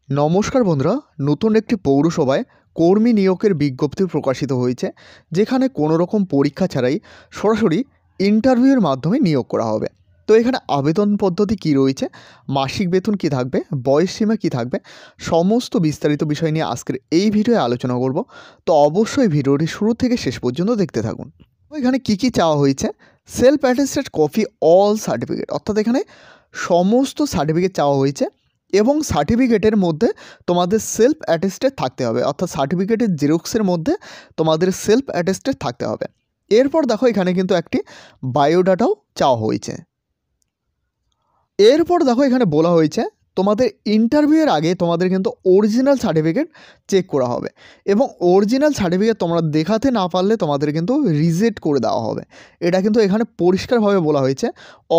নমস্কার বন্ধুরা, নতুন একটি পৌরসভায় কর্মী নিয়োগের বিজ্ঞপ্তি প্রকাশিত হয়েছে, যেখানে কোনো রকম পরীক্ষা ছাড়াই সরাসরি ইন্টারভিউয়ের মাধ্যমে নিয়োগ করা হবে। তো এখানে আবেদন পদ্ধতি কী রয়েছে, মাসিক বেতন কী থাকবে, বয়সসীমা কী থাকবে, সমস্ত বিস্তারিত বিষয় নিয়ে আজকের এই ভিডিওয়ে আলোচনা করব। তো অবশ্যই ভিডিওটি শুরু থেকে শেষ পর্যন্ত দেখতে থাকুন। এখানে কী কী চাওয়া হয়েছে, self attested copy all certificate, অর্থাৎ এখানে সমস্ত সার্টিফিকেট চাওয়া হয়েছে এবং সার্টিফিকেটের মধ্যে তোমাদের সেলফ অ্যাটেস্টেড থাকতে হবে, অর্থাৎ সার্টিফিকেটের জেরক্সের মধ্যে তোমাদের সেলফ অ্যাটেস্টেড থাকতে হবে। এরপর দেখো এখানে কিন্তু একটি বায়োডাটাও চাওয়া হয়েছে। এরপর দেখো এখানে বলা হয়েছে তোমাদের ইন্টারভিউয়ের আগে তোমাদের কিন্তু অরিজিনাল সার্টিফিকেট চেক করা হবে এবং অরিজিনাল সার্টিফিকেট তোমরা দেখাতে না পারলে তোমাদের কিন্তু রিজেক্ট করে দেওয়া হবে। এটা কিন্তু এখানে পরিষ্কারভাবে বলা হয়েছে,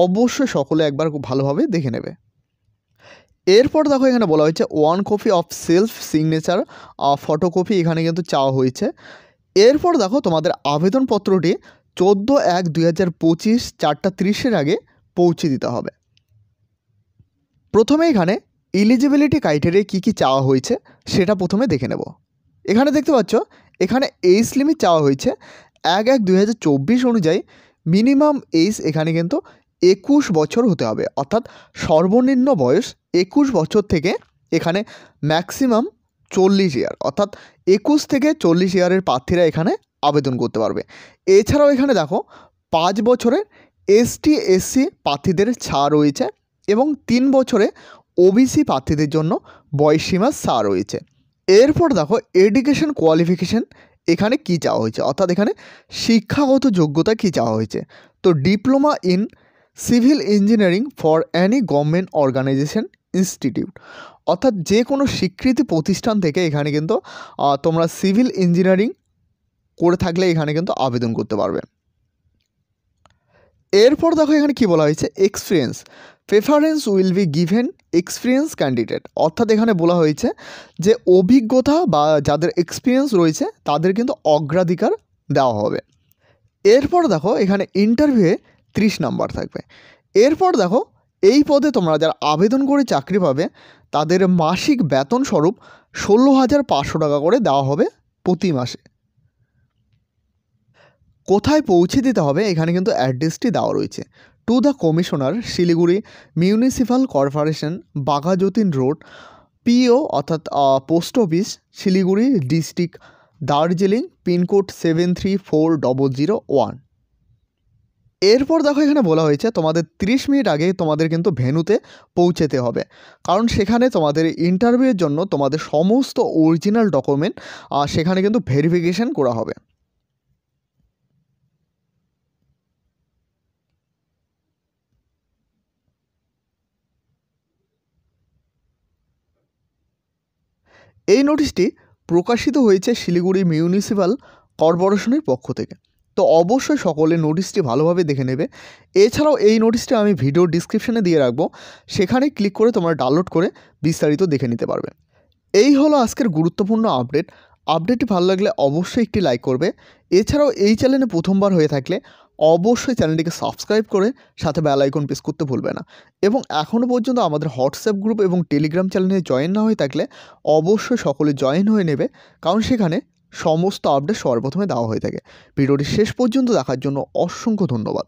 অবশ্যই সকলে একবার ভালোভাবে দেখে নেবে। এরপর দেখো এখানে বলা হয়েছে 1 copy of self signature photocopy এখানে কিন্তু চাওয়া হয়েছে। এরপর দেখো তোমাদের আবেদনপত্রটি 14/1/2025 4:30 আগে পৌঁছে দিতে হবে। প্রথমে এখানে এলিজিবিলিটি ক্রাইটেরিয়া কী কী চাওয়া হয়েছে সেটা প্রথমে দেখে নেব। এখানে দেখতে পাচ্ছ এখানে এজ লিমিট চাওয়া হয়েছে 1/1/2024 অনুযায়ী মিনিমাম এজ এখানে কিন্তু 21 বছর হতে হবে, অর্থাৎ সর্বনিম্ন বয়স 21 বছর থেকে এখানে ম্যাক্সিমাম 40 ইয়ার, অর্থাৎ 21 থেকে 40 ইয়ারের প্রার্থীরা এখানে আবেদন করতে পারবে। এছাড়াও এখানে দেখো 5 বছরের ST/SC প্রার্থীদের ছাড় রয়েছে এবং 3 বছরে ওবিসি প্রার্থীদের জন্য বয়সসীমা ছাড় রয়েছে। এরপর দেখো এডুকেশন কোয়ালিফিকেশান এখানে কী চাওয়া হয়েছে, অর্থাৎ এখানে শিক্ষাগত যোগ্যতা কী চাওয়া হয়েছে। তো diploma in civil engineering for any government organisation institute, অর্থাৎ যে কোনো স্বীকৃতি প্রতিষ্ঠান থেকে এখানে কিন্তু তোমরা সিভিল ইঞ্জিনিয়ারিং করে থাকলে এখানে কিন্তু আবেদন করতে পারবে। এরপর দেখো এখানে কী বলা হয়েছে, experience preference will be given experience candidate, অর্থাৎ এখানে বলা হয়েছে যে অভিজ্ঞতা বা যাদের এক্সপিরিয়েন্স রয়েছে তাদের কিন্তু অগ্রাধিকার দেওয়া হবে। এরপর দেখো এখানে ইন্টারভিউয়ে 30 নাম্বার থাকবে। এরপর দেখো এই পদে তোমরা যারা আবেদন করে চাকরি পাবে তাদের মাসিক বেতন স্বরূপ 16,500 টাকা করে দেওয়া হবে প্রতি মাসে। কোথায় পৌঁছে দিতে হবে এখানে কিন্তু অ্যাড্রেসটি দেওয়া রয়েছে, to the commissioner Siliguri municipal corporation, Baghajatin road, PO অর্থাৎ post office Siliguri district, Darjeeling, pin code 734001। এরপর দেখো এখানে বলা হয়েছে তোমাদের 30 মিনিট আগে তোমাদের কিন্তু ভেন্যুতে পৌঁছতে হবে, কারণ সেখানে তোমাদের ইন্টারভিউয়ের জন্য তোমাদের সমস্ত অরিজিনাল ডকুমেন্ট সেখানে কিন্তু ভেরিফিকেশান করা হবে। এই নোটিশটি প্রকাশিত হয়েছে শিলিগুড়ি মিউনিসিপ্যাল কর্পোরেশনের পক্ষ থেকে। তো অবশ্যই সকলে নোটিশটি ভালোভাবে দেখে নেবে। এছাড়াও এই নোটিশটি আমি ভিডিও ডিসক্রিপশানে দিয়ে রাখবো, সেখানে ক্লিক করে তোমরা ডাউনলোড করে বিস্তারিত দেখে নিতে পারবে। এই হলো আজকের গুরুত্বপূর্ণ আপডেট। আপডেটটি ভালো লাগলে অবশ্যই একটি লাইক করবে। এছাড়াও এই চ্যানেলে প্রথমবার হয়ে থাকলে অবশ্যই চ্যানেলটিকে সাবস্ক্রাইব করে সাথে বেল আইকন প্রেস করতে ভুলবে না। এবং এখনও পর্যন্ত আমাদের হোয়াটসঅ্যাপ গ্রুপ এবং টেলিগ্রাম চ্যানেলে জয়েন না হয়ে থাকলে অবশ্যই সকলে জয়েন হয়ে নেবে, কারণ সেখানে সমস্ত আপডেট সর্বপ্রথমে দেওয়া হয়ে থাকে। ভিডিওটি শেষ পর্যন্ত দেখার জন্য অসংখ্য ধন্যবাদ।